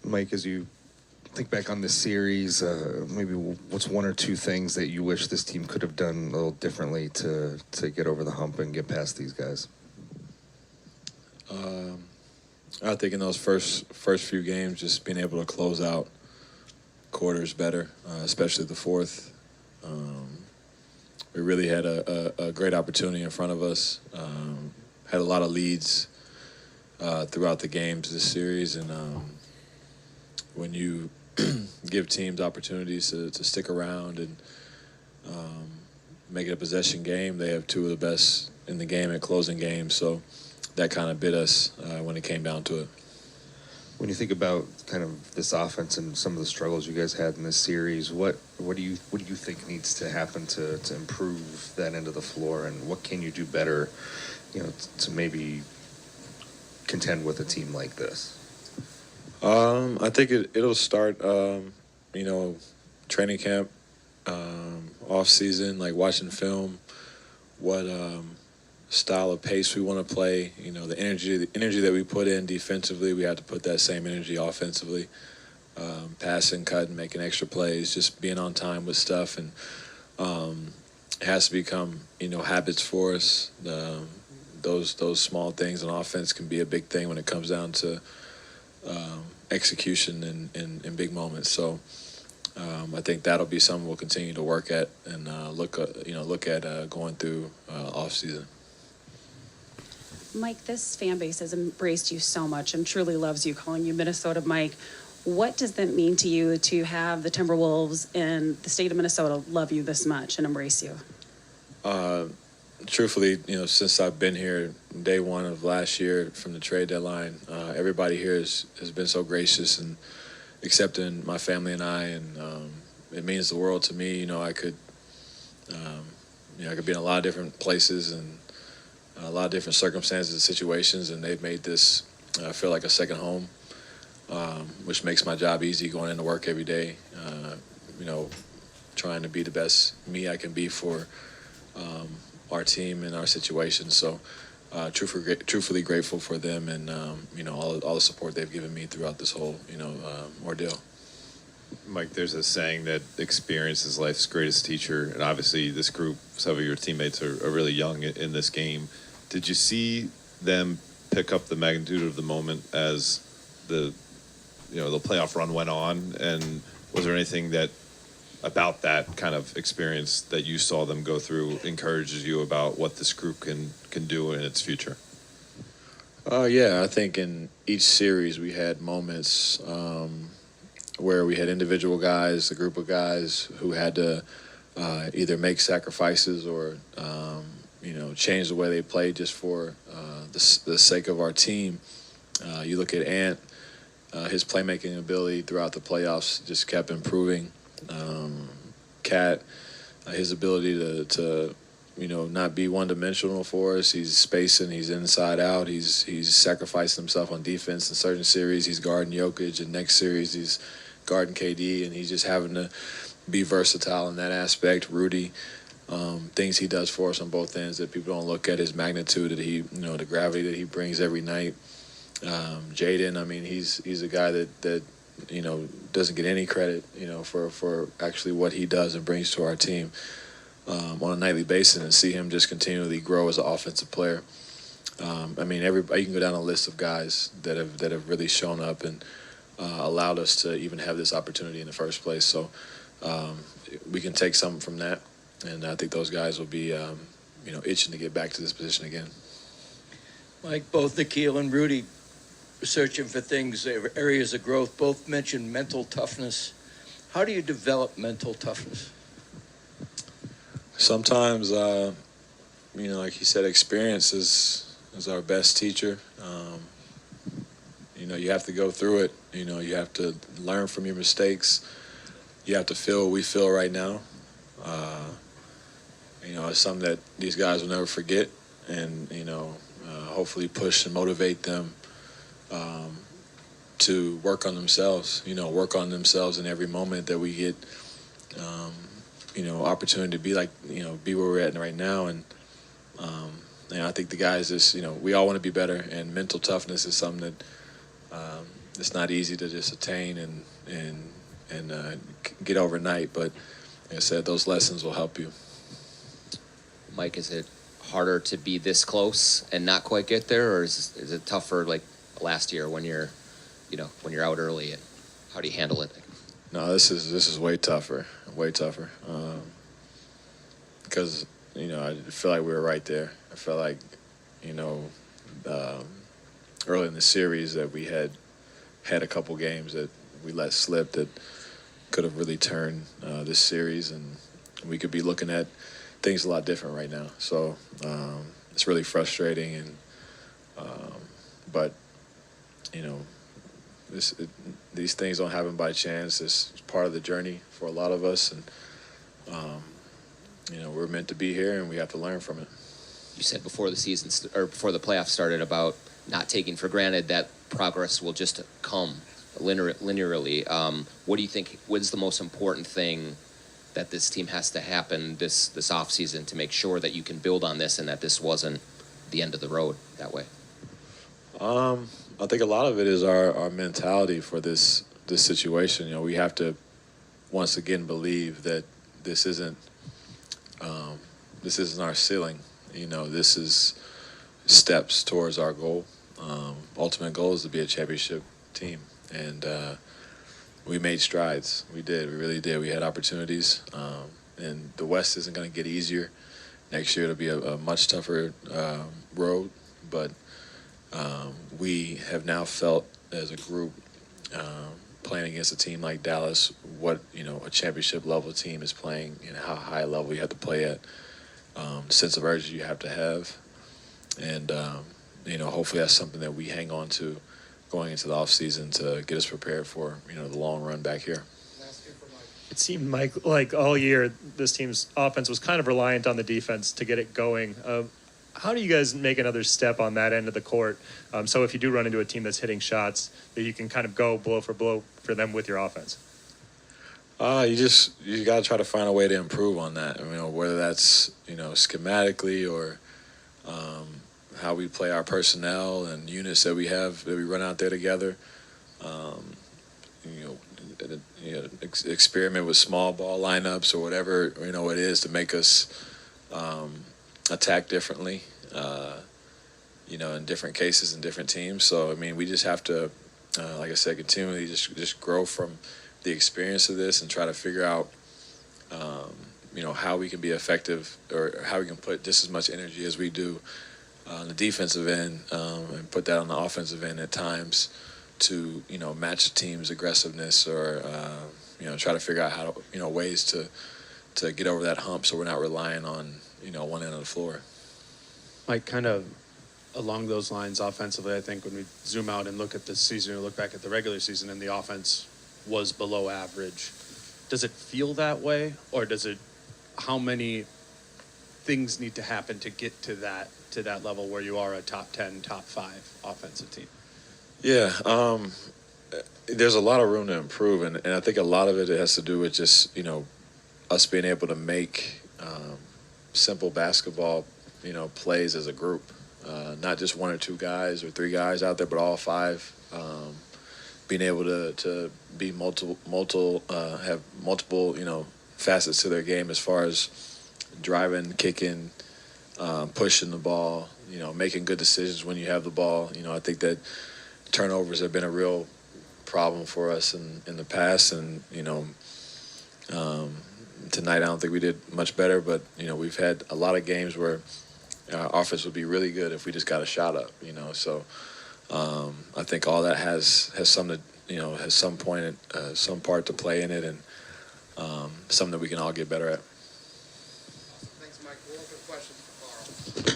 Mike, as you think back on this series, maybe what's one or two things that you wish this team could have done a little differently to get over the hump and get past these guys? I think in those first few games, just being able to close out quarters better, especially the fourth. We really had a great opportunity in front of us. Had a lot of leads throughout the games this series, and when you give teams opportunities to stick around and make it a possession game, they have two of the best in the game at closing games. So that kind of bit us when it came down to it. When you think about kind of this offense and some of the struggles you guys had in this series, what do you think needs to happen to improve that end of the floor, and what can you do better, to maybe contend with a team like this? I think it'll start, training camp, off season, like watching film, what style of pace we want to play. The energy that we put in defensively, we have to put that same energy offensively. Passing, cutting, making extra plays, just being on time with stuff, and it has to become habits for us. Those small things in offense can be a big thing when it comes down to execution in big moments. So I think that'll be something we'll continue to work at and look at going through off season. Mike, this fan base has embraced you so much and truly loves you, calling you Minnesota Mike. What does that mean to you to have the Timberwolves and the state of Minnesota love you this much and embrace you? Truthfully, since I've been here, day one of last year from the trade deadline, everybody here has been so gracious and accepting my family and I, and it means the world to me. I could be in a lot of different places and a lot of different circumstances and situations, and they've made this feel like a second home, which makes my job easy going into work every day. Trying to be the best me I can be for our team and our situation. So truthfully grateful for them and all the support they've given me throughout this whole ordeal. Mike, there's a saying that experience is life's greatest teacher, and obviously this group, some of your teammates are really young in this game. Did you see them pick up the magnitude of the moment as the playoff run went on, and was there anything about that kind of experience that you saw them go through encourages you about what this group can do in its future? Yeah, I think in each series we had moments where we had individual guys, a group of guys who had to either make sacrifices or change the way they played just for the sake of our team. You look at Ant, his playmaking ability throughout the playoffs just kept improving. Cat, his ability to not be one-dimensional for us. He's spacing, he's inside out, he's sacrificed himself on defense in certain series. He's guarding Jokic, and next series he's guarding KD, and he's just having to be versatile in that aspect. Rudy, things he does for us on both ends that people don't look at, his magnitude that he, the gravity that he brings every night. Jaden, I mean, he's a guy that doesn't get any credit, for actually what he does and brings to our team on a nightly basis, and see him just continually grow as an offensive player. Everybody, you can go down a list of guys that have really shown up and allowed us to even have this opportunity in the first place. So we can take something from that, and I think those guys will be, itching to get back to this position again. Mike, both Nikhil and Rudy searching for things, areas of growth. Both mentioned mental toughness. How do you develop mental toughness? Sometimes, like you said, experience is our best teacher. You have to go through it. You have to learn from your mistakes. You have to feel what we feel right now. It's something that these guys will never forget, and hopefully push and motivate them to work on themselves. Work on themselves in every moment that we get. Opportunity to be where we're at right now, and I think the guys just we all want to be better, and mental toughness is something that it's not easy to just attain and get overnight. But like I said, those lessons will help you. Mike, is it harder to be this close and not quite get there, or is it tougher like last year when you're out early, and how do you handle it? No, this is way tougher, because I feel like we were right there. I felt like early in the series that we had a couple games that we let slip that could have really turned this series, and we could be looking at things a lot different right now. So it's really frustrating, and but these things don't happen by chance. It's part of the journey for a lot of us, and we're meant to be here, and we have to learn from it. You said before the before the playoffs started about not taking for granted that progress will just come linearly. What do you think? What is the most important thing that this team has to happen this offseason to make sure that you can build on this and that this wasn't the end of the road that way? I think a lot of it is our mentality for this situation. We have to once again believe that this isn't our ceiling. This is steps towards our goal. Ultimate goal is to be a championship team, and we made strides. We did. We really did. We had opportunities, and the West isn't going to get easier. Next year it'll be a much tougher road, but we have now felt as a group playing against a team like Dallas what a championship level team is playing and how high level you have to play at, sense of urgency you have to have, and hopefully that's something that we hang on to going into the offseason to get us prepared for the long run back here. It seemed, Mike, like all year this team's offense was kind of reliant on the defense to get it going. How do you guys make another step on that end of the court? So if you do run into a team that's hitting shots, that you can kind of go blow for them with your offense? You got to try to find a way to improve on that. Whether that's schematically or how we play our personnel and units that we have that we run out there together. Experiment with small ball lineups or whatever it is to make us attack differently. In different cases in different teams. So we just have to, like I said, continually just grow from the experience of this and try to figure out, how we can be effective or how we can put just as much energy as we do on the defensive end and put that on the offensive end at times to match the team's aggressiveness or try to figure out how to ways to get over that hump so we're not relying on one end of the floor. Mike, kind of along those lines offensively, I think when we zoom out and look at this season or look back at the regular season and the offense was below average, does it feel that way, or how many things need to happen to get to that level where you are a top 10, top 5 offensive team? Yeah, there's a lot of room to improve, and I think a lot of it has to do with just us being able to make simple basketball plays as a group, not just one or two guys or three guys out there, but all five. Being able to be have multiple facets to their game as far as driving, kicking, pushing the ball, making good decisions when you have the ball. I think that turnovers have been a real problem for us in the past, and tonight I don't think we did much better, but we've had a lot of games where our offense would be really good if we just got a shot up. So I think all that has some part to play in it, and something that we can all get better at.